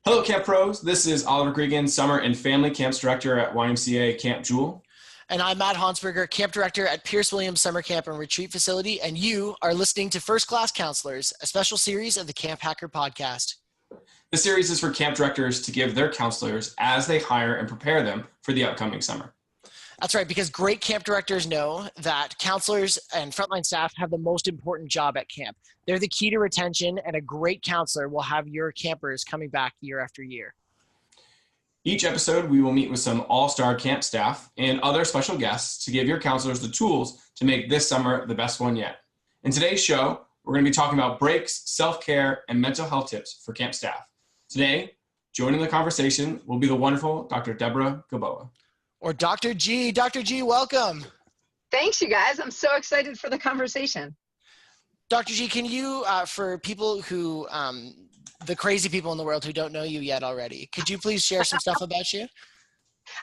Hello, Camp Pros. This is Oliver Cregan, Summer and Family Camps Director at YMCA Camp Jewel. And I'm Matt Hansberger, Camp Director at Pierce Williams Summer Camp and Retreat Facility, and you are listening to First Class Counselors, a special series of the Camp Hacker podcast. This series is for camp directors to give their counselors as they hire and prepare them for the upcoming summer. That's right, because great camp directors know that counselors and frontline staff have the most important job at camp. They're the key to retention, and a great counselor will have your campers coming back year after year. Each episode, we will meet with some all-star camp staff and other special guests to give your counselors the tools to make this summer the best one yet. In today's show, we're going to be talking about breaks, self-care, and mental health tips for camp staff. Today, joining the conversation will be the wonderful Dr. Deborah Gilboa. Or Dr. G. Dr. G, welcome. Thanks, you guys. I'm so excited for the conversation. Dr. G, can you, for people who, the crazy people in the world who don't know you yet already, could you please share some stuff about you?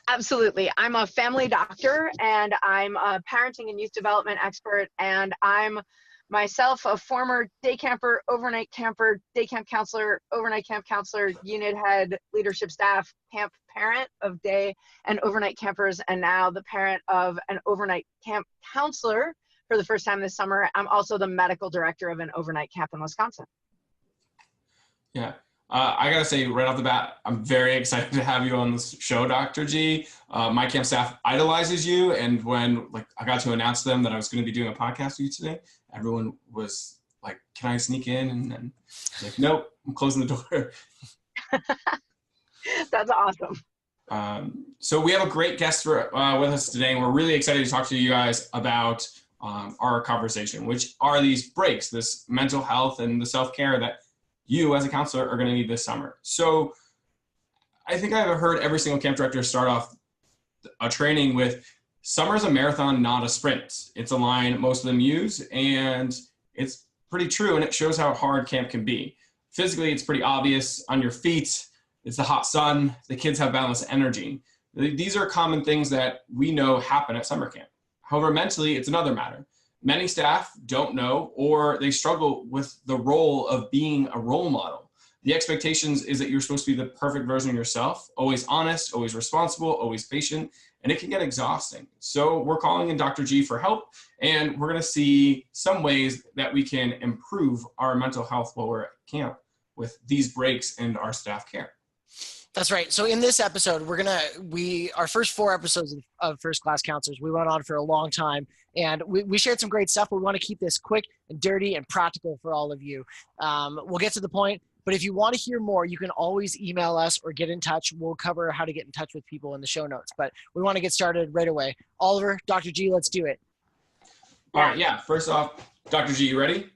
Absolutely. I'm a family doctor, and I'm a parenting and youth development expert, and I'm myself a former day camper, overnight camper, day camp counselor, overnight camp counselor, unit head, leadership staff, camp parent of day and overnight campers, and now the parent of an overnight camp counselor for the first time this summer. I'm also the medical director of an overnight camp in Wisconsin. Yeah, I gotta say right off the bat, I'm very excited to have you on this show, Dr. G. My camp staff idolizes you, and when I got to announce them that I was going to be doing a podcast with you today, everyone was like, "Can I sneak in?" And then like, "Nope, I'm closing the door." That's awesome. So we have a great guest with us today, and we're really excited to talk to you guys about our conversation, which are these breaks, this mental health and the self-care that you as a counselor are going to need this summer. So I think I've heard every single camp director start off a training with, summer's a marathon, not a sprint. It's a line most of them use, and it's pretty true, and it shows how hard camp can be. Physically, it's pretty obvious. On your feet, it's the hot sun. The kids have boundless energy. These are common things that we know happen at summer camp. However, mentally, it's another matter. Many staff don't know, or they struggle with the role of being a role model. The expectations is that you're supposed to be the perfect version of yourself, always honest, always responsible, always patient, and it can get exhausting. So we're calling in Dr. G for help, and we're going to see some ways that we can improve our mental health while we're at camp with these breaks and our staff care. That's right. So in this episode, our first 4 episodes of First Class Counselors, we went on for a long time, and we shared some great stuff. We want to keep this quick and dirty and practical for all of you. We'll get to the point, but if you want to hear more, you can always email us or get in touch. We'll cover how to get in touch with people in the show notes, but we want to get started right away. Oliver, Dr. G, let's do it. All right. Yeah. First off, Dr. G, you ready?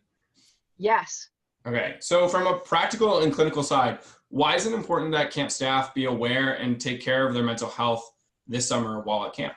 Yes. Okay. So from a practical and clinical side, why is it important that camp staff be aware and take care of their mental health this summer while at camp?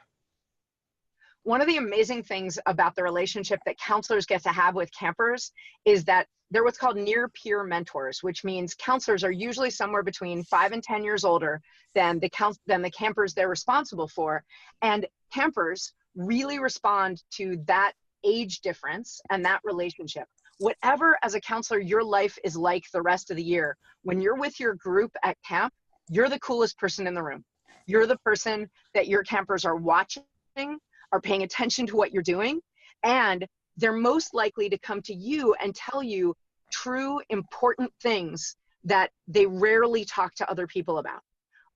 One of the amazing things about the relationship that counselors get to have with campers is that they're what's called near peer mentors, which means counselors are usually somewhere between 5 and 10 years older than the campers they're responsible for. And campers really respond to that age difference and that relationship. Whatever, as a counselor, your life is like the rest of the year, when you're with your group at camp, you're the coolest person in the room. You're the person that your campers are watching, are paying attention to what you're doing, and they're most likely to come to you and tell you true, important things that they rarely talk to other people about.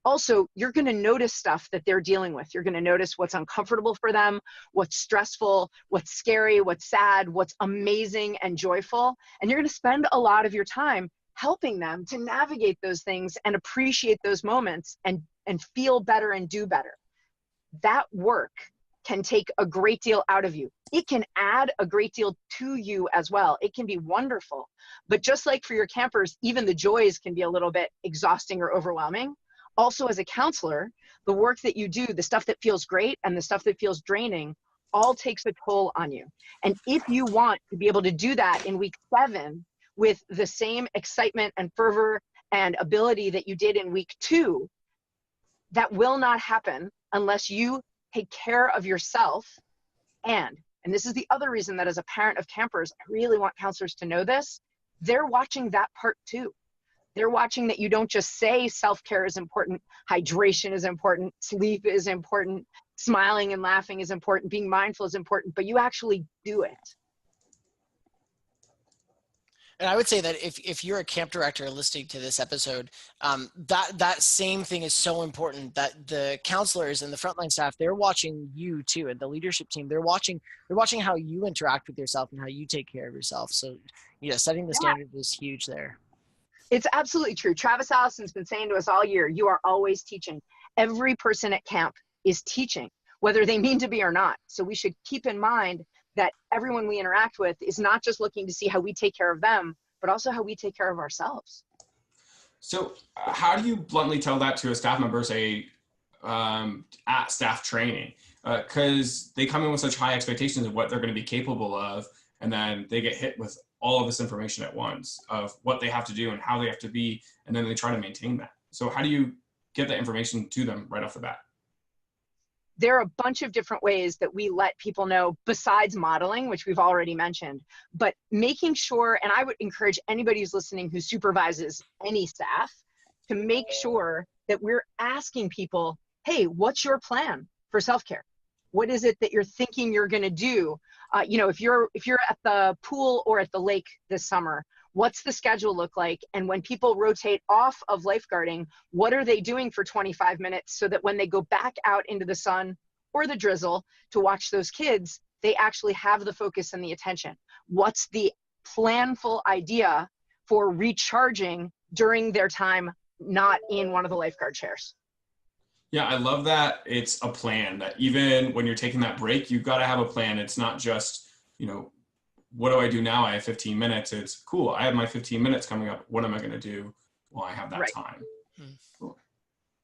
Also, you're going to notice stuff that they're dealing with. You're going to notice what's uncomfortable for them, what's stressful, what's scary, what's sad, what's amazing and joyful. And you're going to spend a lot of your time helping them to navigate those things and appreciate those moments and feel better and do better. That work can take a great deal out of you. It can add a great deal to you as well. It can be wonderful. But just like for your campers, even the joys can be a little bit exhausting or overwhelming. Also, as a counselor, the work that you do, the stuff that feels great and the stuff that feels draining, all takes a toll on you. And if you want to be able to do that in week 7 with the same excitement and fervor and ability that you did in week 2, that will not happen unless you take care of yourself. And this is the other reason that as a parent of campers, I really want counselors to know this, they're watching that part too. They're watching that you don't just say self-care is important, hydration is important, sleep is important, smiling and laughing is important, being mindful is important, but you actually do it. And I would say that if you're a camp director listening to this episode, that same thing is so important, that the counselors and the frontline staff, they're watching you too, and the leadership team, they're watching how you interact with yourself and how you take care of yourself. So, setting the standard is huge there. It's absolutely true. Travis Allison's been saying to us all year, you are always teaching. Every person at camp is teaching, whether they mean to be or not. So we should keep in mind that everyone we interact with is not just looking to see how we take care of them, but also how we take care of ourselves. So how do you bluntly tell that to a staff member, say, at staff training? Because they come in with such high expectations of what they're going to be capable of, and then they get hit with all of this information at once of what they have to do and how they have to be, and then they try to maintain that. So how do you get that information to them right off the bat? There are a bunch of different ways that we let people know besides modeling, which we've already mentioned, but making sure, and I would encourage anybody who's listening who supervises any staff to make sure that we're asking people, hey, what's your plan for self-care? What is it that you're thinking you're going to do? If you're at the pool or at the lake this summer, what's the schedule look like? And when people rotate off of lifeguarding, what are they doing for 25 minutes so that when they go back out into the sun or the drizzle to watch those kids, they actually have the focus and the attention? What's the planful idea for recharging during their time not in one of the lifeguard chairs? Yeah, I love that it's a plan, that even when you're taking that break, you've got to have a plan. It's not just, what do I do now? I have 15 minutes. It's cool. I have my 15 minutes coming up. What am I going to do while I have that time? Cool.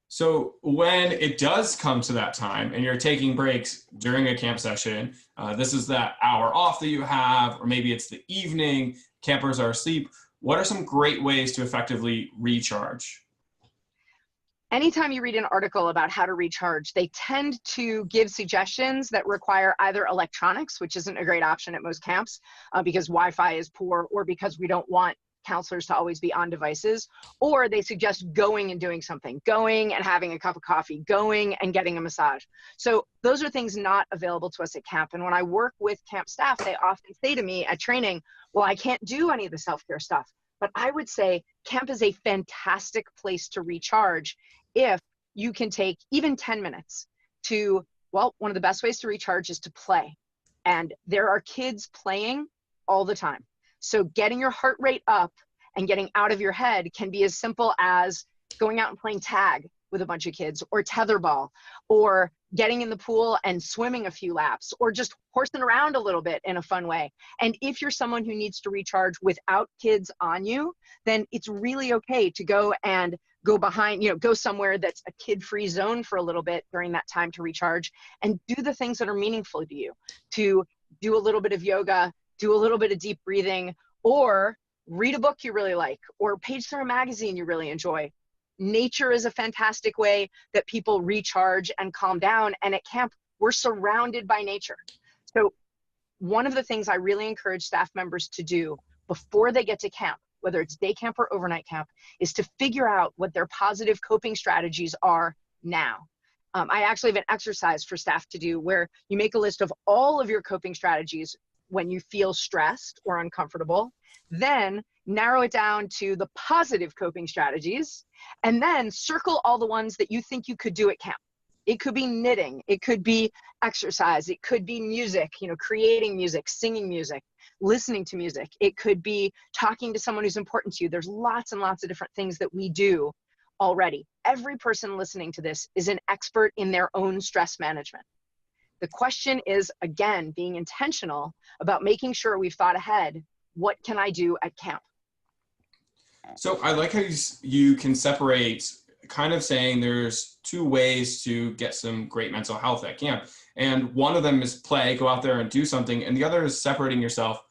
So when it does come to that time and you're taking breaks during a camp session, this is that hour off that you have, or maybe it's the evening, campers are asleep. What are some great ways to effectively recharge? Anytime you read an article about how to recharge, they tend to give suggestions that require either electronics, which isn't a great option at most camps because Wi-Fi is poor, or because we don't want counselors to always be on devices, or they suggest going and doing something, going and having a cup of coffee, going and getting a massage. So those are things not available to us at camp. And when I work with camp staff, they often say to me at training, well, I can't do any of the self-care stuff. But I would say camp is a fantastic place to recharge if you can take even 10 minutes to, one of the best ways to recharge is to play. And there are kids playing all the time. So getting your heart rate up and getting out of your head can be as simple as going out and playing tag with a bunch of kids, or tetherball, or getting in the pool and swimming a few laps, or just horsing around a little bit in a fun way. And if you're someone who needs to recharge without kids on you, then it's really okay to go behind, go somewhere that's a kid-free zone for a little bit during that time to recharge, and do the things that are meaningful to you, to do a little bit of yoga, do a little bit of deep breathing, or read a book you really like, or page through a magazine you really enjoy. Nature is a fantastic way that people recharge and calm down. And at camp, we're surrounded by nature. So one of the things I really encourage staff members to do before they get to camp, whether it's day camp or overnight camp, is to figure out what their positive coping strategies are now. I actually have an exercise for staff to do where you make a list of all of your coping strategies when you feel stressed or uncomfortable, then narrow it down to the positive coping strategies, and then circle all the ones that you think you could do at camp. It could be knitting, it could be exercise, it could be music, creating music, singing music, listening to music. It could be talking to someone who's important to you. There's lots and lots of different things that we do already. Every person listening to this is an expert in their own stress management. The question is, again, being intentional about making sure we've thought ahead. What can I do at camp? So I like how you can separate, kind of saying there's two ways to get some great mental health at camp. And one of them is play, go out there and do something. And the other is separating yourself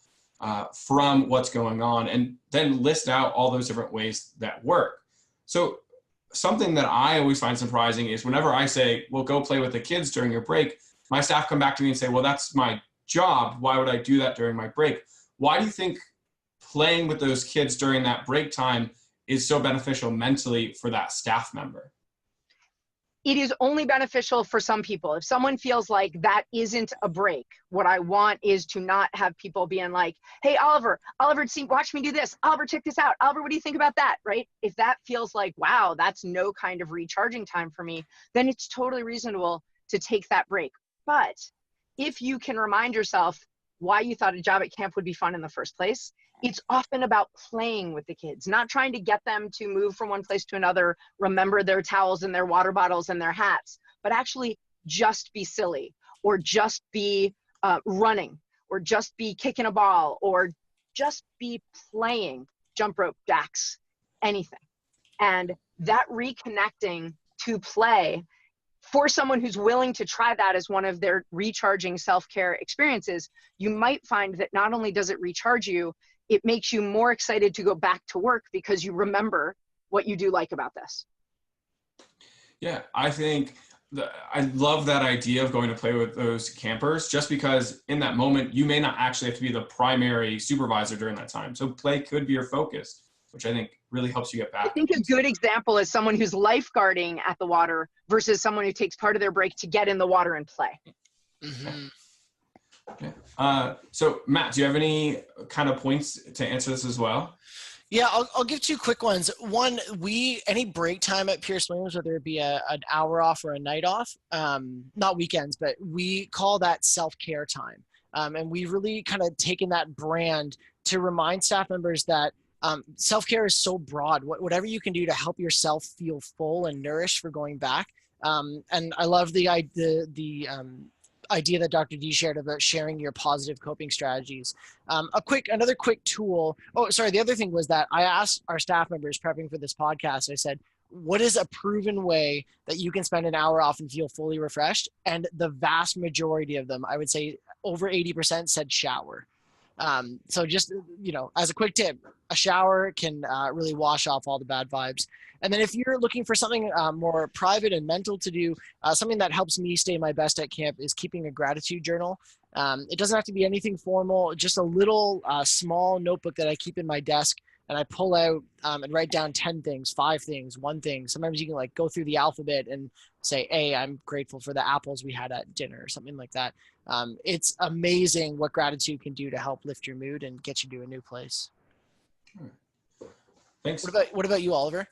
from what's going on, and then list out all those different ways that work. So something that I always find surprising is whenever I say, well, go play with the kids during your break, my staff come back to me and say, well, that's my job. Why would I do that during my break? Why do you think playing with those kids during that break time is so beneficial mentally for that staff member? It is only beneficial for some people. If someone feels like that isn't a break, what I want is to not have people being like, hey, Oliver, see, watch me do this. Oliver, check this out. Oliver, what do you think about that, right? If that feels like, wow, that's no kind of recharging time for me, then it's totally reasonable to take that break. But if you can remind yourself why you thought a job at camp would be fun in the first place, it's often about playing with the kids, not trying to get them to move from one place to another, remember their towels and their water bottles and their hats, but actually just be silly, or just be running, or just be kicking a ball, or just be playing jump rope, jacks, anything. And that reconnecting to play, for someone who's willing to try that as one of their recharging self-care experiences, you might find that not only does it recharge you, it makes you more excited to go back to work because you remember what you do like about this. Yeah, I think I love that idea of going to play with those campers, just because in that moment, you may not actually have to be the primary supervisor during that time. So play could be your focus, which I think really helps you get back. I think a good example is someone who's lifeguarding at the water versus someone who takes part of their break to get in the water and play. Mm-hmm. Okay. So Matt, do you have any kind of points to answer this as well? Yeah, I'll give two quick ones. One, any break time at Pierce Williams, whether it be an hour off or a night off, not weekends, but we call that self-care time. And we really kind of taken that brand to remind staff members that self-care is so broad. Whatever you can do to help yourself feel full and nourished for going back. And I love the idea that Dr. D shared about sharing your positive coping strategies. Another quick tool. Oh, sorry. The other thing was that I asked our staff members prepping for this podcast, I said, what is a proven way that you can spend an hour off and feel fully refreshed? And the vast majority of them, I would say over 80%, said shower. So just, as a quick tip, a shower can really wash off all the bad vibes. And then if you're looking for something more private and mental to do, something that helps me stay my best at camp is keeping a gratitude journal. It doesn't have to be anything formal, just a little small notebook that I keep in my desk, and I pull out and write down 10 things, 5 things, 1 thing. Sometimes you can go through the alphabet and say, hey, I'm grateful for the apples we had at dinner or something like that. It's amazing what gratitude can do to help lift your mood and get you to a new place. Thanks. What about you, Oliver?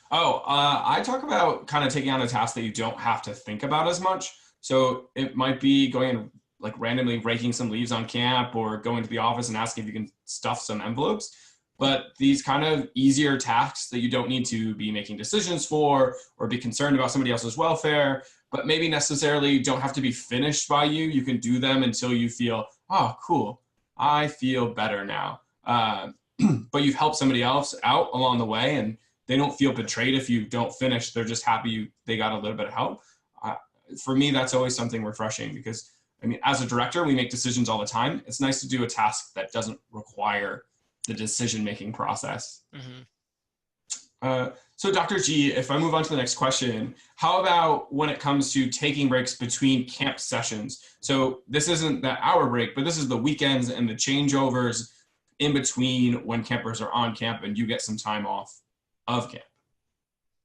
I talk about kind of taking on a task that you don't have to think about as much. So it might be going and randomly raking some leaves on camp, or going to the office and asking if you can stuff some envelopes. But these kind of easier tasks that you don't need to be making decisions for or be concerned about somebody else's welfare, but maybe necessarily don't have to be finished by you. You can do them until you feel, oh, cool, I feel better now. But you've helped somebody else out along the way, and they don't feel betrayed if you don't finish. They're just happy they got a little bit of help. For me, that's always something refreshing, because, as a director, we make decisions all the time. It's nice to do a task that doesn't require the decision-making process. Mm-hmm. So Dr. G, if I move on to the next question, how about when it comes to taking breaks between camp sessions? So this isn't the hour break, but this is the weekends and the changeovers in between when campers are on camp and you get some time off of camp.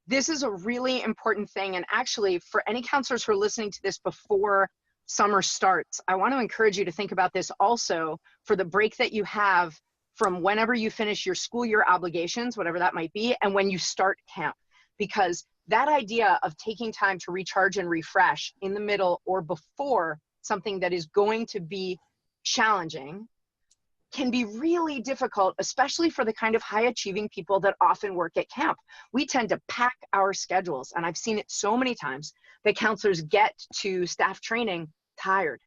This is a really important thing. And actually, for any counselors who are listening to this before summer starts, I want to encourage you to think about this also for the break that you have from whenever you finish your school year obligations, whatever that might be, and when you start camp. Because that idea of taking time to recharge and refresh in the middle or before something that is going to be challenging can be really difficult, especially for the kind of high achieving people that often work at camp. We tend to pack our schedules, and I've seen it so many times that counselors get to staff training tired.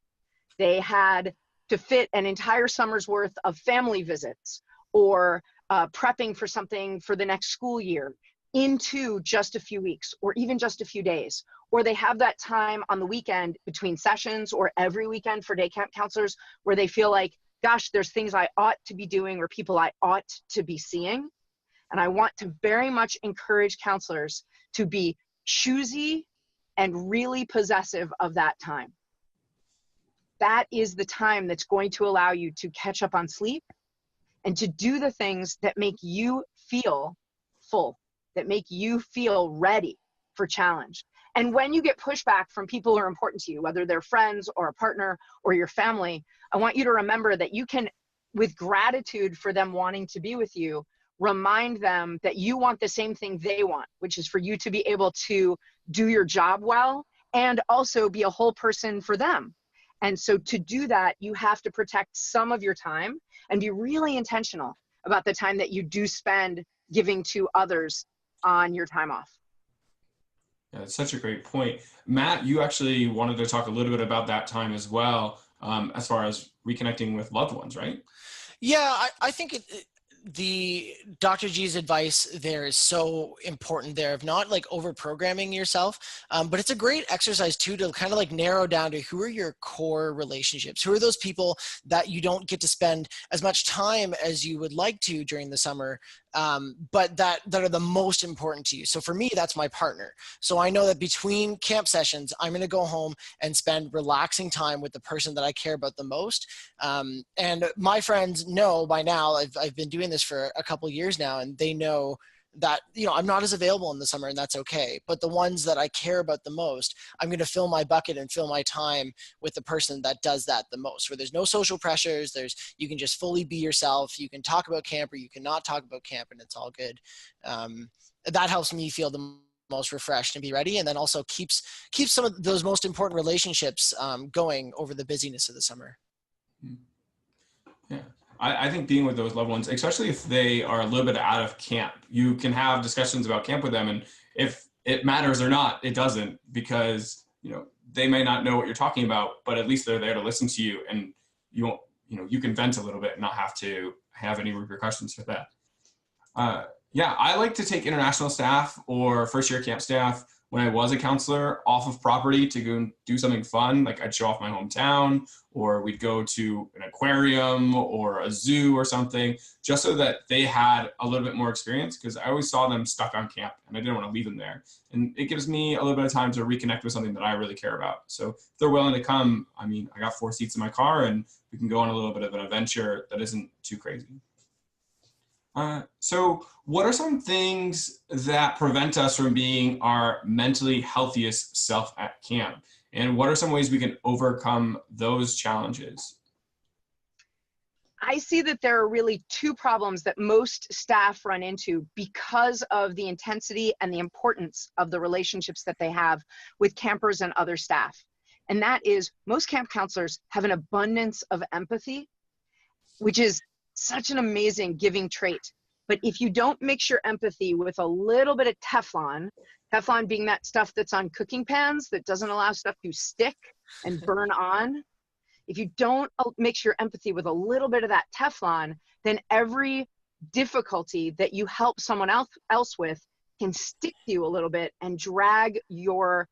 They had to fit an entire summer's worth of family visits or prepping for something for the next school year into just a few weeks or even just a few days. Or they have that time on the weekend between sessions or every weekend for day camp counselors where they feel like, gosh, there's things I ought to be doing or people I ought to be seeing. And I want to very much encourage counselors to be choosy and really possessive of that time. That is the time that's going to allow you to catch up on sleep and to do the things that make you feel full, that make you feel ready for challenge. And when you get pushback from people who are important to you, whether they're friends or a partner or your family, I want you to remember that you can, with gratitude for them wanting to be with you, remind them that you want the same thing they want, which is for you to be able to do your job well and also be a whole person for them. And so to do that, you have to protect some of your time and be really intentional about the time that you do spend giving to others on your time off. Yeah, that's such a great point. Matt, you actually wanted to talk a little bit about that time as well, as far as reconnecting with loved ones, right? Yeah, I think the Dr. G's advice there is so important there of not like over programming yourself. But it's a great exercise too, to kind of like narrow down to who are your core relationships, who are those people that you don't get to spend as much time as you would like to during the summer, but that are the most important to you. So for me, that's my partner. So I know that between camp sessions, I'm going to go home and spend relaxing time with the person that I care about the most. And my friends know by now, I've been doing this for a couple years now, and they know that, you know, I'm not as available in the summer, and that's okay. But the ones that I care about the most, I'm going to fill my bucket and fill my time with the person that does that the most, where there's no social pressures. You can just fully be yourself. You can talk about camp or you cannot talk about camp, and it's all good. That helps me feel the most refreshed and be ready. And then also keeps some of those most important relationships going over the busyness of the summer. Yeah. I think being with those loved ones, especially if they are a little bit out of camp, you can have discussions about camp with them. And if it matters or not, it doesn't, because, you know, they may not know what you're talking about, but at least they're there to listen to you, and you won't, you know, you can vent a little bit and not have to have any repercussions for that. Yeah, I like to take international staff or first year camp staff when I was a counselor off of property to go and do something fun. Like I'd show off my hometown, or we'd go to an aquarium or a zoo or something, just so that they had a little bit more experience, because I always saw them stuck on camp and I didn't want to leave them there. And it gives me a little bit of time to reconnect with something that I really care about. So if they're willing to come, I mean, I got 4 seats in my car and we can go on a little bit of an adventure that isn't too crazy. So what are some things that prevent us from being our mentally healthiest self at camp? And what are some ways we can overcome those challenges? I see that there are really 2 problems that most staff run into because of the intensity and the importance of the relationships that they have with campers and other staff. And that is, most camp counselors have an abundance of empathy, which is such an amazing giving trait. But if you don't mix your empathy with a little bit of Teflon being that stuff that's on cooking pans that doesn't allow stuff to stick and burn on, if you don't mix your empathy with a little bit of that Teflon, then every difficulty that you help someone else with can stick to you a little bit and drag your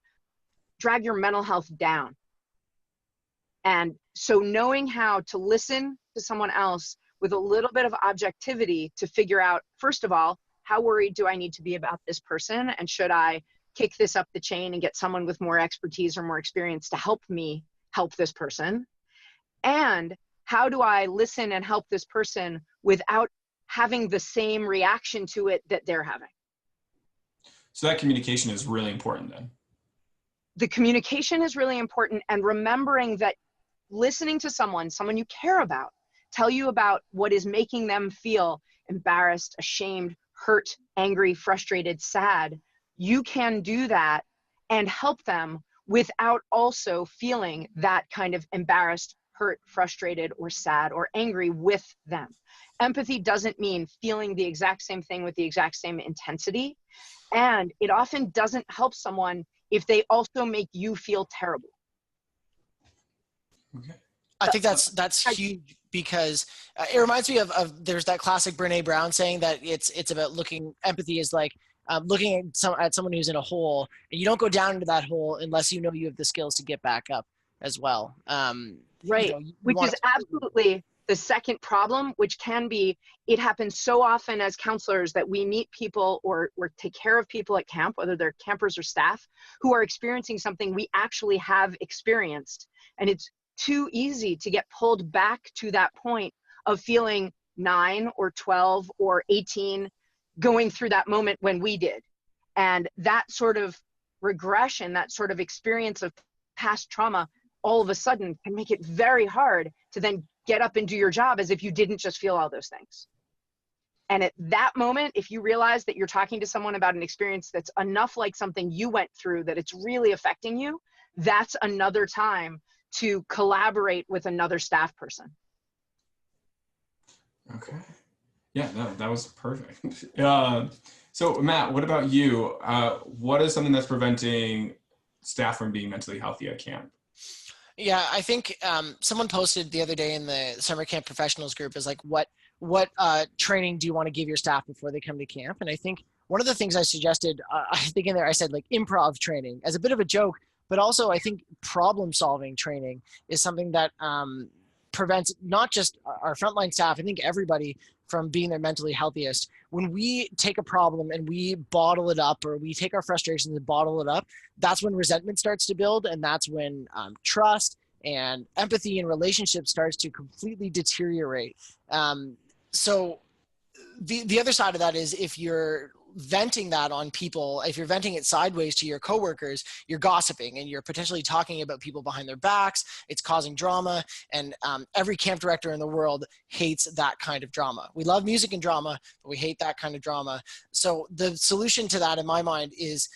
mental health down. And so knowing how to listen to someone else with a little bit of objectivity to figure out, first of all, how worried do I need to be about this person? And should I kick this up the chain and get someone with more expertise or more experience to help me help this person? And how do I listen and help this person without having the same reaction to it that they're having? So that communication is really important then. The communication is really important, and remembering that listening to someone you care about, tell you about what is making them feel embarrassed, ashamed, hurt, angry, frustrated, sad, you can do that and help them without also feeling that kind of embarrassed, hurt, frustrated, or sad, or angry with them. Empathy doesn't mean feeling the exact same thing with the exact same intensity. And it often doesn't help someone if they also make you feel terrible. Okay. I think that's huge, because it reminds me of there's that classic Brene Brown saying that it's about empathy is like looking at someone who's in a hole, and you don't go down into that hole unless you know you have the skills to get back up as well. Right, which is absolutely the second problem, which can be, it happens so often as counselors that we meet people or take care of people at camp, whether they're campers or staff, who are experiencing something we actually have experienced. And it's too easy to get pulled back to that point of feeling 9 or 12 or 18 going through that moment when we did. And that sort of regression, that sort of experience of past trauma, all of a sudden can make it very hard to then get up and do your job as if you didn't just feel all those things. And at that moment, if you realize that you're talking to someone about an experience that's enough like something you went through that it's really affecting you, that's another time to collaborate with another staff person. Okay. Yeah, no, that was perfect. So Matt, what about you? What is something that's preventing staff from being mentally healthy at camp? Yeah, I think someone posted the other day in the summer camp professionals group is like, what training do you want to give your staff before they come to camp? And I think one of the things I suggested, I think in there, I said like improv training as a bit of a joke, but also I think problem solving training is something that prevents not just our frontline staff, I think everybody from being their mentally healthiest. When we take a problem and we bottle it up, or we take our frustrations and bottle it up, that's when resentment starts to build. And that's when trust and empathy and relationship starts to completely deteriorate. So the other side of that is if you're venting that on people, if you're venting it sideways to your coworkers, you're gossiping and you're potentially talking about people behind their backs. It's causing drama, and every camp director in the world hates that kind of drama. We love music and drama, but we hate that kind of drama. So the solution to that, in my mind, is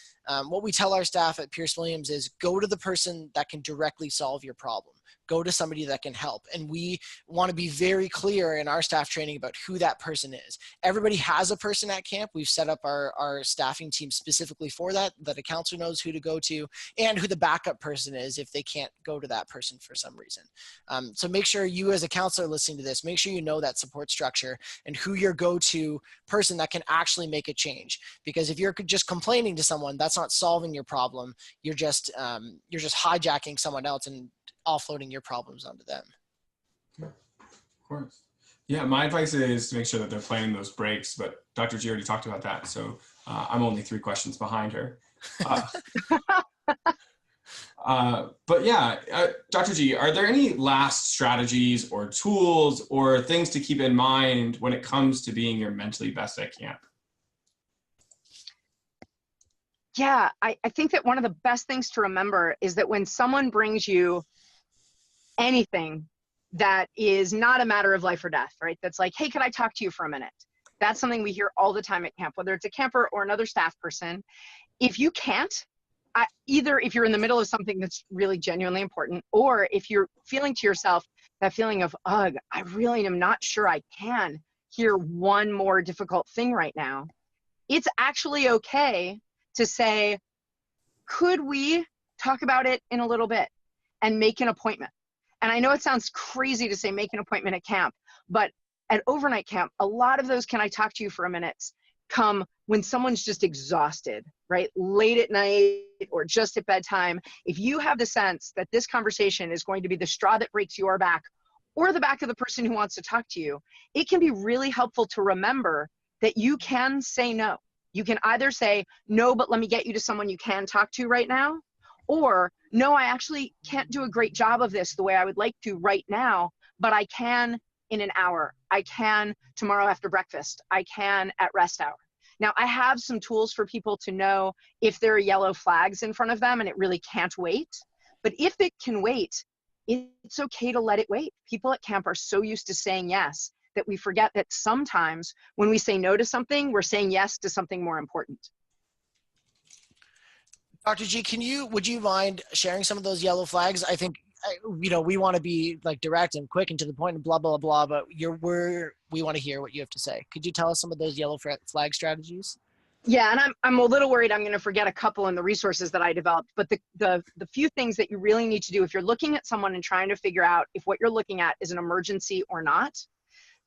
what we tell our staff at Pierce Williams is go to the person that can directly solve your problem. Go to somebody that can help. And we want to be very clear in our staff training about who that person is. Everybody has a person at camp. We've set up our staffing team specifically for that a counselor knows who to go to and who the backup person is if they can't go to that person for some reason. So make sure you as a counselor listening to this, make sure you know that support structure and who your go-to person that can actually make a change. Because if you're just complaining to someone, that's not solving your problem. You're just hijacking someone else and offloading your problems onto them. Yeah, of course. Yeah, my advice is to make sure that they're planning those breaks, but Dr. G already talked about that, so I'm only 3 questions behind her. But yeah, Dr. G, are there any last strategies or tools or things to keep in mind when it comes to being your mentally best at camp? Yeah, I think that one of the best things to remember is that when someone brings you anything that is not a matter of life or death, right? That's like, hey, can I talk to you for a minute? That's something we hear all the time at camp, whether it's a camper or another staff person. If you can't, either if you're in the middle of something that's really genuinely important, or if you're feeling to yourself that feeling of, ugh, I really am not sure I can hear one more difficult thing right now, it's actually okay to say, could we talk about it in a little bit and make an appointment? And I know it sounds crazy to say make an appointment at camp, but at overnight camp, a lot of those can I talk to you for a minute come when someone's just exhausted, right? Late at night or just at bedtime. If you have the sense that this conversation is going to be the straw that breaks your back or the back of the person who wants to talk to you, it can be really helpful to remember that you can say no. You can either say, no, but let me get you to someone you can talk to right now, or no, I actually can't do a great job of this the way I would like to right now, but I can in an hour. I can tomorrow after breakfast. I can at rest hour. Now, I have some tools for people to know if there are yellow flags in front of them and it really can't wait. But if it can wait, it's okay to let it wait. People at camp are so used to saying yes that we forget that sometimes when we say no to something, we're saying yes to something more important. Dr. G, would you mind sharing some of those yellow flags? I think, we want to be like direct and quick and to the point and blah, blah, blah, but we want to hear what you have to say. Could you tell us some of those yellow flag strategies? Yeah, and I'm a little worried I'm going to forget a couple in the resources that I developed, but the few things that you really need to do if you're looking at someone and trying to figure out if what you're looking at is an emergency or not,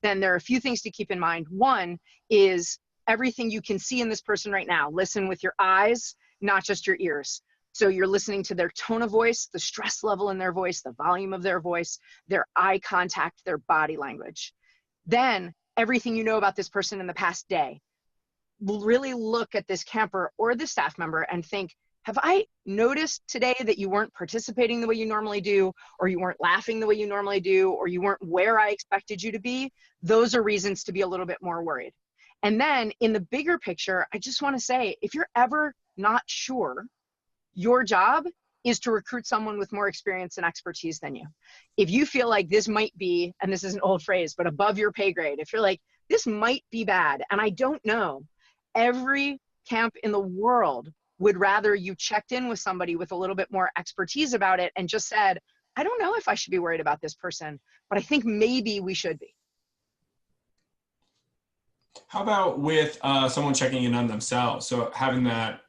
then there are a few things to keep in mind. One is everything you can see in this person right now. Listen with your eyes, not just your ears. So you're listening to their tone of voice, the stress level in their voice, the volume of their voice, their eye contact, their body language. Then everything you know about this person in the past day. We'll really look at this camper or the staff member and think, have I noticed today that you weren't participating the way you normally do, or you weren't laughing the way you normally do, or you weren't where I expected you to be? Those are reasons to be a little bit more worried. And then in the bigger picture, I just want to say, if you're ever not sure, your job is to recruit someone with more experience and expertise than you. If you feel like this might be, and this is an old phrase, but above your pay grade, if you're like, this might be bad, and I don't know, every camp in the world would rather you checked in with somebody with a little bit more expertise about it and just said, I don't know if I should be worried about this person, but I think maybe we should be. How about with someone checking in on themselves? So having that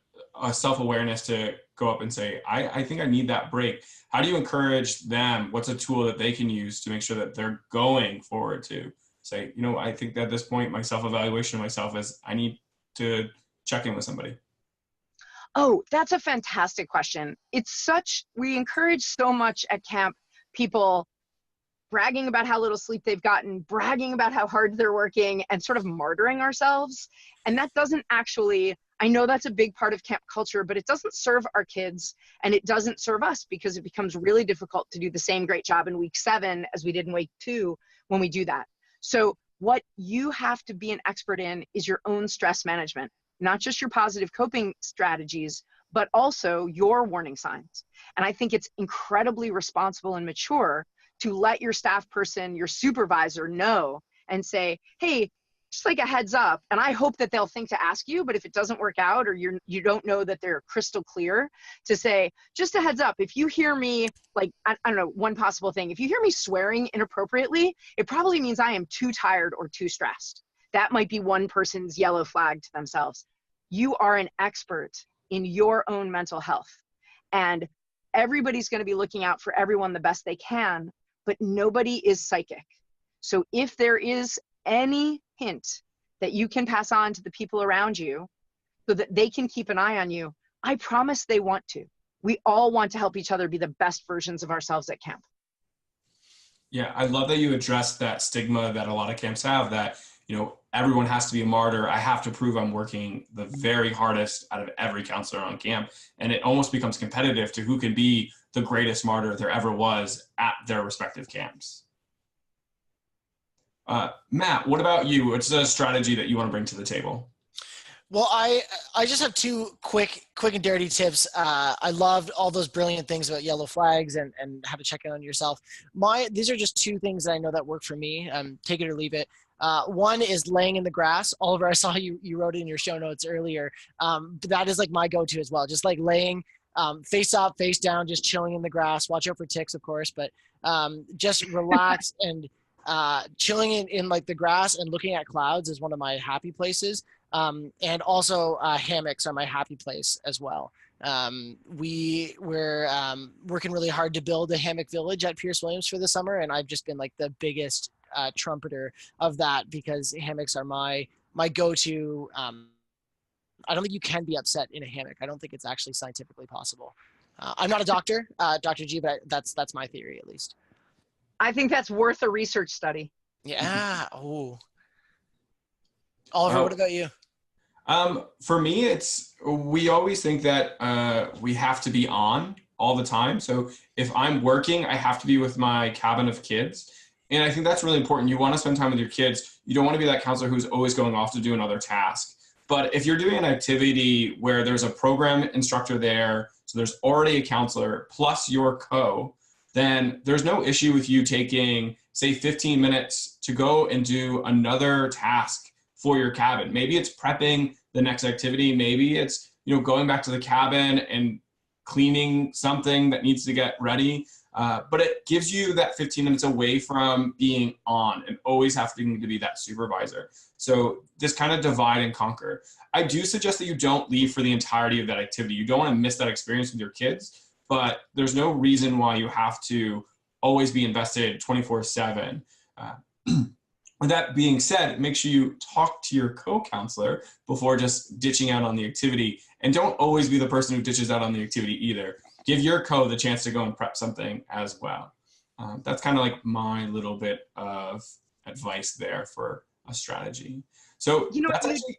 self-awareness to go up and say, I think I need that break. How do you encourage them? What's a tool that they can use to make sure that they're going forward to say, you know, I think at this point, my self-evaluation of myself is I need to check in with somebody? Oh, that's a fantastic question. We encourage so much at camp, people bragging about how little sleep they've gotten, bragging about how hard they're working, and sort of martyring ourselves. And that doesn't actually, I know that's a big part of camp culture, but it doesn't serve our kids and it doesn't serve us, because it becomes really difficult to do the same great job in week 7 as we did in week 2 when we do that. So what you have to be an expert in is your own stress management, not just your positive coping strategies, but also your warning signs. And I think it's incredibly responsible and mature to let your staff person, your supervisor know and say, hey, just like a heads up. And I hope that they'll think to ask you, but if it doesn't work out or you don't know that they're crystal clear, to say, just a heads up, if you hear me, like, I don't know, one possible thing, if you hear me swearing inappropriately, it probably means I am too tired or too stressed. That might be one person's yellow flag to themselves. You are an expert in your own mental health, and everybody's going to be looking out for everyone the best they can, but nobody is psychic. So if there is any hint that you can pass on to the people around you so that they can keep an eye on you, I promise they want to. We all want to help each other be the best versions of ourselves at camp. Yeah, I love that you addressed that stigma that a lot of camps have, that, you know, everyone has to be a martyr. I have to prove I'm working the very hardest out of every counselor on camp. And it almost becomes competitive to who can be the greatest martyr there ever was at their respective camps. Matt, what about you? What's a strategy that you want to bring to the table? Well, I just have two quick and dirty tips. I loved all those brilliant things about yellow flags and how to check in on yourself. These are just two things that I know that work for me. Take it or leave it. One is laying in the grass. Oliver, I saw you wrote it in your show notes earlier. That is like my go-to as well. Just like laying face up, face down, just chilling in the grass. Watch out for ticks, of course, but just relax and chilling in like the grass and looking at clouds is one of my happy places. And also hammocks are my happy place as well. We're working really hard to build a hammock village at Pierce Williams for the summer, and I've just been like the biggest trumpeter of that, because hammocks are my go-to. I don't think you can be upset in a hammock. I don't think it's actually scientifically possible. I'm not a doctor, Dr. G, but that's my theory at least. I think that's worth a research study. Yeah. Oh. Oliver, what about you? For me, we always think that we have to be on all the time. So if I'm working, I have to be with my cabin of kids. And I think that's really important. You want to spend time with your kids. You don't want to be that counselor who's always going off to do another task. But if you're doing an activity where there's a program instructor there, so there's already a counselor plus your co, then there's no issue with you taking, say, 15 minutes to go and do another task for your cabin. Maybe it's prepping the next activity. Maybe it's, you know, going back to the cabin and cleaning something that needs to get ready. But it gives you that 15 minutes away from being on and always having to be that supervisor. So this kind of divide and conquer. I do suggest that you don't leave for the entirety of that activity. You don't want to miss that experience with your kids, but there's no reason why you have to always be invested 24/7. With that being said, make sure you talk to your co-counselor before just ditching out on the activity. And don't always be the person who ditches out on the activity either. Give your co the chance to go and prep something as well. That's kind of like my little bit of advice there for a strategy. So you know,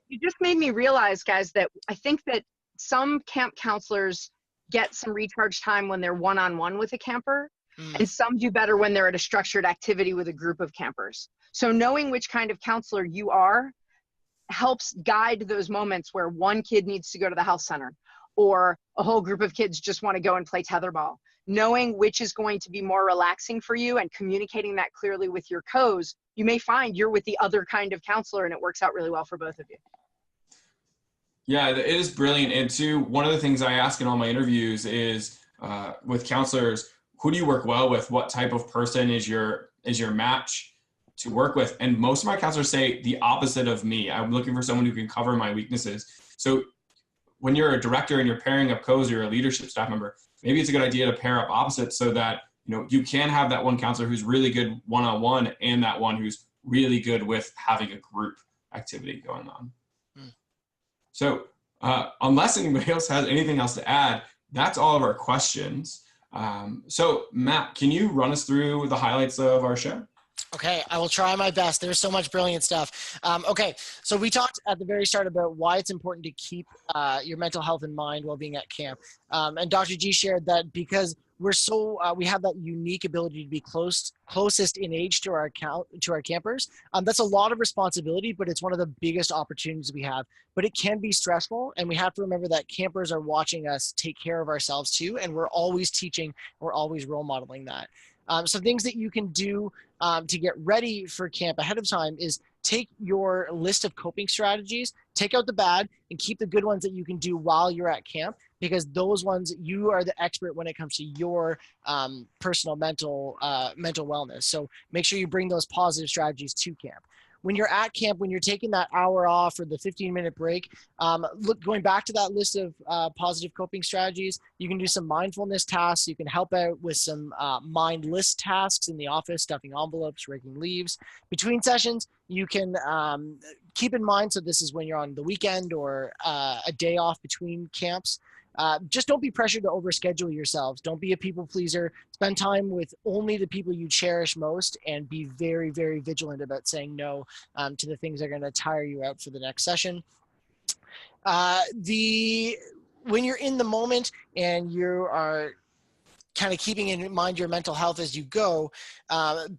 you just made me realize, guys, that I think that some camp counselors get some recharge time when they're one-on-one with a camper, and some do better when they're at a structured activity with a group of campers. So knowing which kind of counselor you are helps guide those moments where one kid needs to go to the health center or a whole group of kids just want to go and play tetherball. Knowing which is going to be more relaxing for you and communicating that clearly with your co's, you may find you're with the other kind of counselor and it works out really well for both of you. Yeah, it is brilliant. And two, one of the things I ask in all my interviews is with counselors, who do you work well with? What type of person is your match to work with? And most of my counselors say the opposite of me. I'm looking for someone who can cover my weaknesses. So when you're a director and you're pairing up co's or you're a leadership staff member, maybe it's a good idea to pair up opposites so that you can have that one counselor who's really good one-on-one and that one who's really good with having a group activity going on. So unless anybody else has anything else to add, that's all of our questions. So Matt, can you run us through the highlights of our show? Okay, I will try my best. There's so much brilliant stuff. Okay, so we talked at the very start about why it's important to keep your mental health in mind while being at camp. And Dr. G shared that because we have that unique ability to be closest in age to our campers. That's a lot of responsibility, but it's one of the biggest opportunities we have. But it can be stressful, and we have to remember that campers are watching us take care of ourselves too, and we're always teaching, we're always role modeling that. So things that you can do to get ready for camp ahead of time is take your list of coping strategies, take out the bad, and keep the good ones that you can do while you're at camp, because those ones, you are the expert when it comes to your personal mental wellness. So make sure you bring those positive strategies to camp. When you're at camp, when you're taking that hour off or the 15-minute break, going back to that list of positive coping strategies, you can do some mindfulness tasks. You can help out with some mindless tasks in the office, stuffing envelopes, raking leaves. Between sessions, you can keep in mind, so this is when you're on the weekend or a day off between camps, just don't be pressured to overschedule yourselves. Don't be a people pleaser. Spend time with only the people you cherish most, and be very, very vigilant about saying no to the things that are going to tire you out for the next session. When you're in the moment and you are kind of keeping in mind your mental health as you go,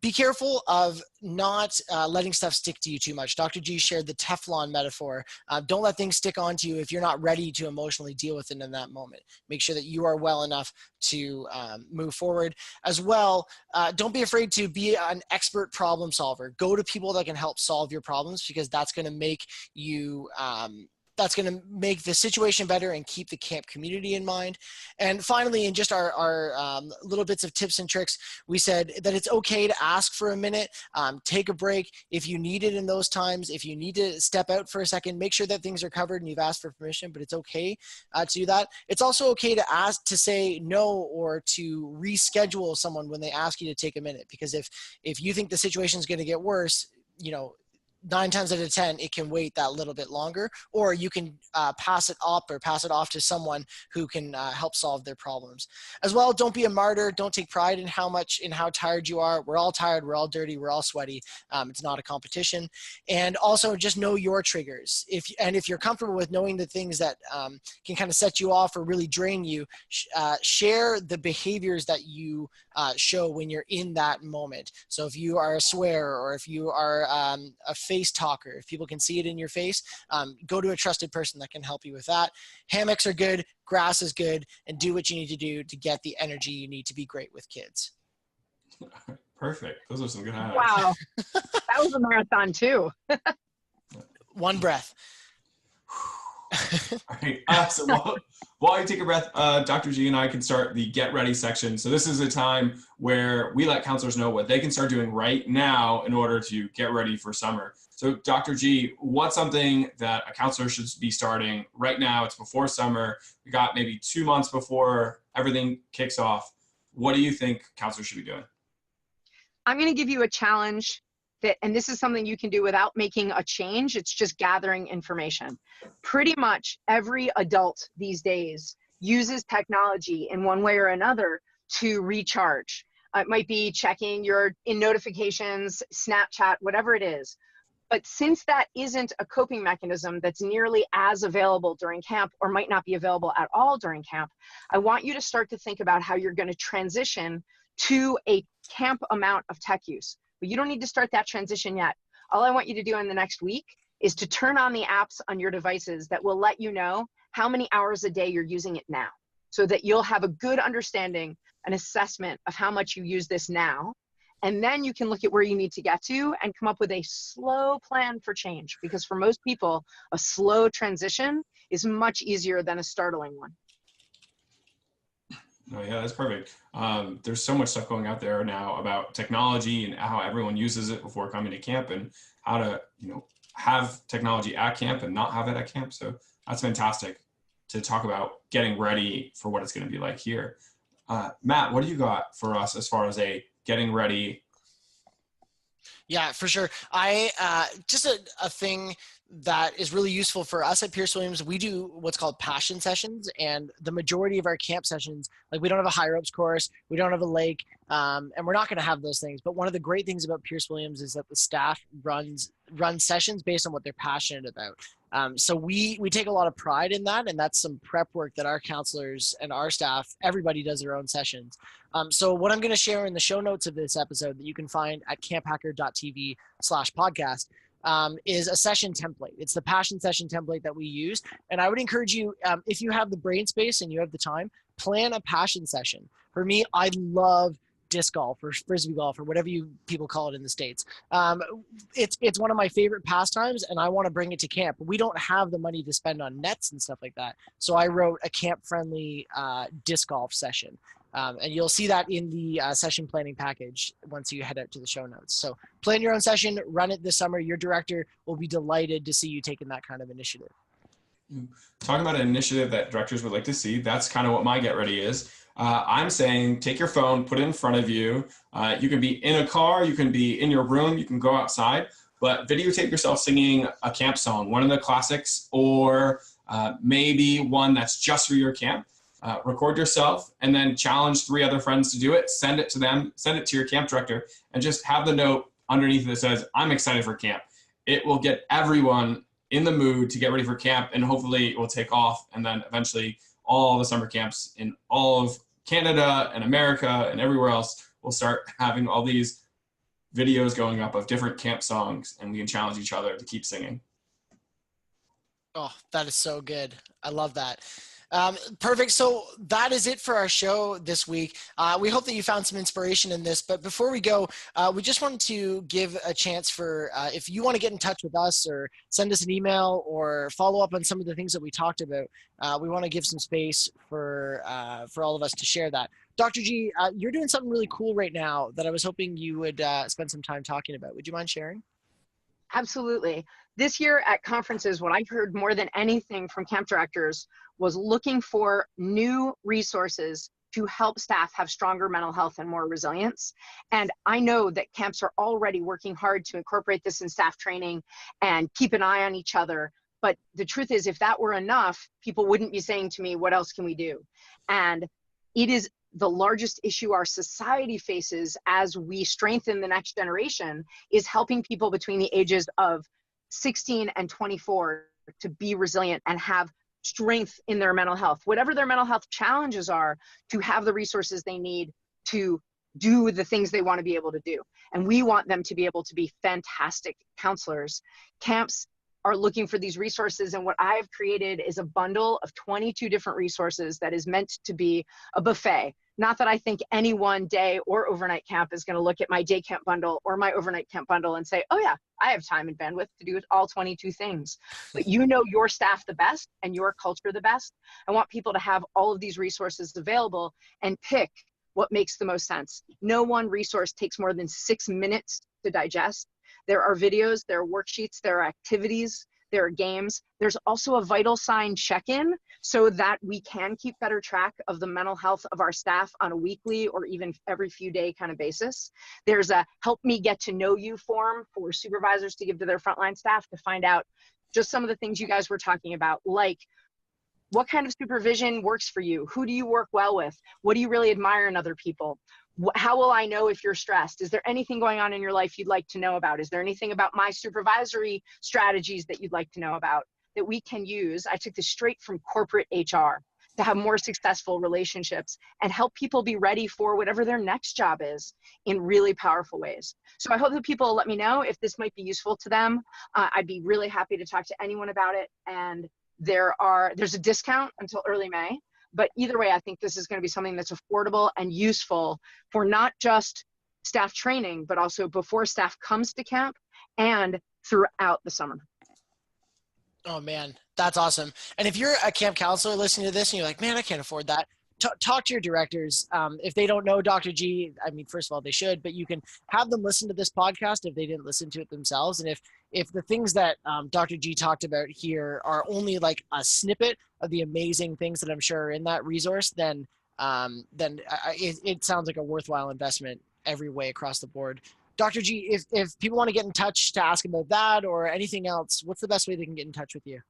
be careful of not letting stuff stick to you too much. Dr. G shared the Teflon metaphor. Don't let things stick onto you if you're not ready to emotionally deal with it in that moment. Make sure that you are well enough to move forward. As well, don't be afraid to be an expert problem solver. Go to people that can help solve your problems, because that's going to make you that's going to make the situation better and keep the camp community in mind. And finally, in just our little bits of tips and tricks, we said that it's okay to ask for a minute, take a break if you need it in those times. If you need to step out for a second, make sure that things are covered and you've asked for permission, but it's okay to do that. It's also okay to say no, or to reschedule someone when they ask you to take a minute, because if you think the situation is going to get worse, 9 times out of 10, it can wait that little bit longer, or you can pass it up or pass it off to someone who can help solve their problems. As well, don't be a martyr. Don't take pride in how tired you are. We're all tired. We're all dirty. We're all sweaty. It's not a competition. And also just know your triggers. If you're comfortable with knowing the things that can kind of set you off or really drain you, share the behaviors that you show when you're in that moment. So if you are a swearer, or if you are a face talker, if people can see it in your face, go to a trusted person that can help you with that. Hammocks are good, grass is good, and do what you need to do to get the energy you need to be great with kids. Perfect. Those are some good highlights. Wow. That was a marathon too. One breath. All right. So while you take a breath, Dr. G and I can start the get ready section. So this is a time where we let counselors know what they can start doing right now in order to get ready for summer. So Dr. G, what's something that a counselor should be starting right now? It's before summer. We got maybe 2 months before everything kicks off. What do you think counselors should be doing? I'm going to give you a challenge and this is something you can do without making a change. It's just gathering information. Pretty much every adult these days uses technology in one way or another to recharge. It might be checking your notifications, Snapchat, whatever it is. But since that isn't a coping mechanism that's nearly as available during camp, or might not be available at all during camp, I want you to start to think about how you're going to transition to a camp amount of tech use. But you don't need to start that transition yet. All I want you to do in the next week is to turn on the apps on your devices that will let you know how many hours a day you're using it now, so that you'll have a good understanding, an assessment of how much you use this now. And then you can look at where you need to get to and come up with a slow plan for change. Because for most people, a slow transition is much easier than a startling one. Oh, yeah, that's perfect. There's so much stuff going out there now about technology and how everyone uses it before coming to camp, and how to, have technology at camp and not have it at camp. So that's fantastic to talk about getting ready for what it's going to be like here. Matt, what do you got for us as far as getting ready? Yeah, for sure. I just a thing that is really useful for us at Pierce Williams. We do what's called passion sessions, and the majority of our camp sessions, like, we don't have a high ropes course, we don't have a lake, and we're not going to have those things. But one of the great things about Pierce Williams is that the staff runs sessions based on what they're passionate about. So we take a lot of pride in that, and that's some prep work that our counselors and our staff, everybody does their own sessions. So what I'm going to share in the show notes of this episode that you can find at camphacker.tv/podcast is a session template. It's the passion session template that we use. And I would encourage you, if you have the brain space and you have the time, plan a passion session. For me, I love disc golf or frisbee golf or whatever you people call it in the States. It's one of my favorite pastimes, and I want to bring it to camp. We don't have the money to spend on nets and stuff like that. So I wrote a camp-friendly disc golf session. And you'll see that in the session planning package once you head out to the show notes. So plan your own session, run it this summer. Your director will be delighted to see you taking that kind of initiative. Talking about an initiative that directors would like to see, that's kind of what my get ready is. I'm saying take your phone, put it in front of you. You can be in a car, you can be in your room, you can go outside, but videotape yourself singing a camp song, one of the classics, or maybe one that's just for your camp. Record yourself and then challenge 3 other friends to do it. Send it to them, send it to your camp director, and just have the note underneath that says, I'm excited for camp. It will get everyone in the mood to get ready for camp, and hopefully it will take off. And then eventually all the summer camps in all of Canada and America and everywhere else will start having all these videos going up of different camp songs, and we can challenge each other to keep singing. Oh, that is so good. I love that. Perfect. So that is it for our show this week. We hope that you found some inspiration in this, but before we go, we just wanted to give a chance for, if you want to get in touch with us or send us an email or follow up on some of the things that we talked about, we want to give some space for all of us to share that. Dr. G, you're doing something really cool right now that I was hoping you would spend some time talking about. Would you mind sharing? Absolutely. This year at conferences, what I heard more than anything from camp directors was looking for new resources to help staff have stronger mental health and more resilience. And I know that camps are already working hard to incorporate this in staff training and keep an eye on each other. But the truth is, if that were enough, people wouldn't be saying to me, what else can we do? And it is the largest issue our society faces as we strengthen the next generation, is helping people between the ages of 16 and 24 to be resilient and have strength in their mental health, whatever their mental health challenges are, to have the resources they need to do the things they want to be able to do. And we want them to be able to be fantastic counselors. Camps are looking for these resources, and what I've created is a bundle of 22 different resources that is meant to be a buffet. Not that I think any one day or overnight camp is going to look at my day camp bundle or my overnight camp bundle and say, oh yeah, I have time and bandwidth to do all 22 things. But you know your staff the best and your culture the best. I want people to have all of these resources available and pick what makes the most sense. No one resource takes more than 6 minutes to digest. There are videos, there are worksheets, there are activities, there are games. There's also a vital sign check-in so that we can keep better track of the mental health of our staff on a weekly or even every few day kind of basis. There's a help me get to know you form for supervisors to give to their frontline staff to find out just some of the things you guys were talking about, like what kind of supervision works for you? Who do you work well with? What do you really admire in other people? How will I know if you're stressed? Is there anything going on in your life you'd like to know about? Is there anything about my supervisory strategies that you'd like to know about that we can use? I took this straight from corporate HR. to have more successful relationships and help people be ready for whatever their next job is in really powerful ways. So I hope that people let me know if this might be useful to them. I'd be really happy to talk to anyone about it. And there's a discount until early May, but either way, I think this is going to be something that's affordable and useful for not just staff training, but also before staff comes to camp and throughout the summer. Oh man, that's awesome. And if you're a camp counselor listening to this and you're like, man, I can't afford that, talk to your directors. If they don't know Dr. G, I mean, first of all, they should, but you can have them listen to this podcast if they didn't listen to it themselves. And if the things that Dr. G talked about here are only like a snippet of the amazing things that I'm sure are in that resource, then it sounds like a worthwhile investment every way across the board. Dr. G, if people want to get in touch to ask about that or anything else, what's the best way they can get in touch with you?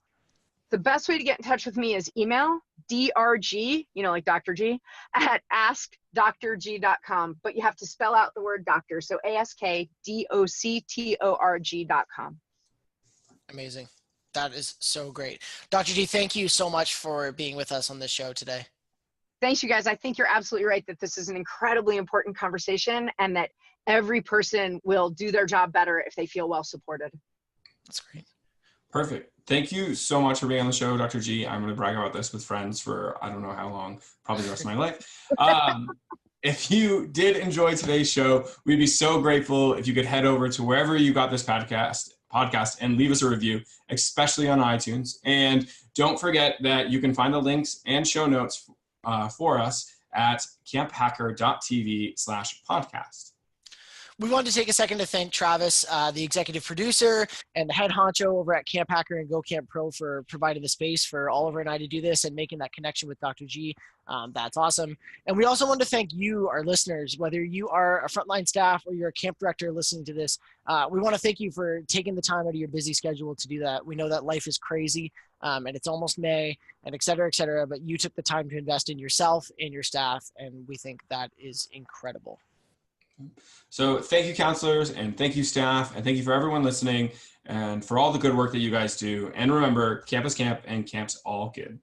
The best way to get in touch with me is email, drg, like Dr. G, at askdrg.com. But you have to spell out the word doctor. So askdoctorg.com. Amazing. That is so great. Dr. G, thank you so much for being with us on this show today. Thanks, you guys. I think you're absolutely right that this is an incredibly important conversation and that every person will do their job better if they feel well supported. That's great. Perfect. Thank you so much for being on the show, Dr. G. I'm going to brag about this with friends for I don't know how long, probably the rest of my life. If you did enjoy today's show, we'd be so grateful if you could head over to wherever you got this podcast and leave us a review, especially on iTunes. And don't forget that you can find the links and show notes for us at camphacker.tv/podcast. We wanted to take a second to thank Travis, the executive producer and the head honcho over at Camp Hacker and Go Camp Pro, for providing the space for Oliver and I to do this and making that connection with Dr. G. That's awesome. And we also want to thank you, our listeners, whether you are a frontline staff or you're a camp director listening to this. We want to thank you for taking the time out of your busy schedule to do that. We know that life is crazy and it's almost May and et cetera, but you took the time to invest in yourself and your staff, and we think that is incredible. So thank you, counselors, and thank you, staff, and thank you for everyone listening and for all the good work that you guys do. And remember, camp is camp and camp's all good.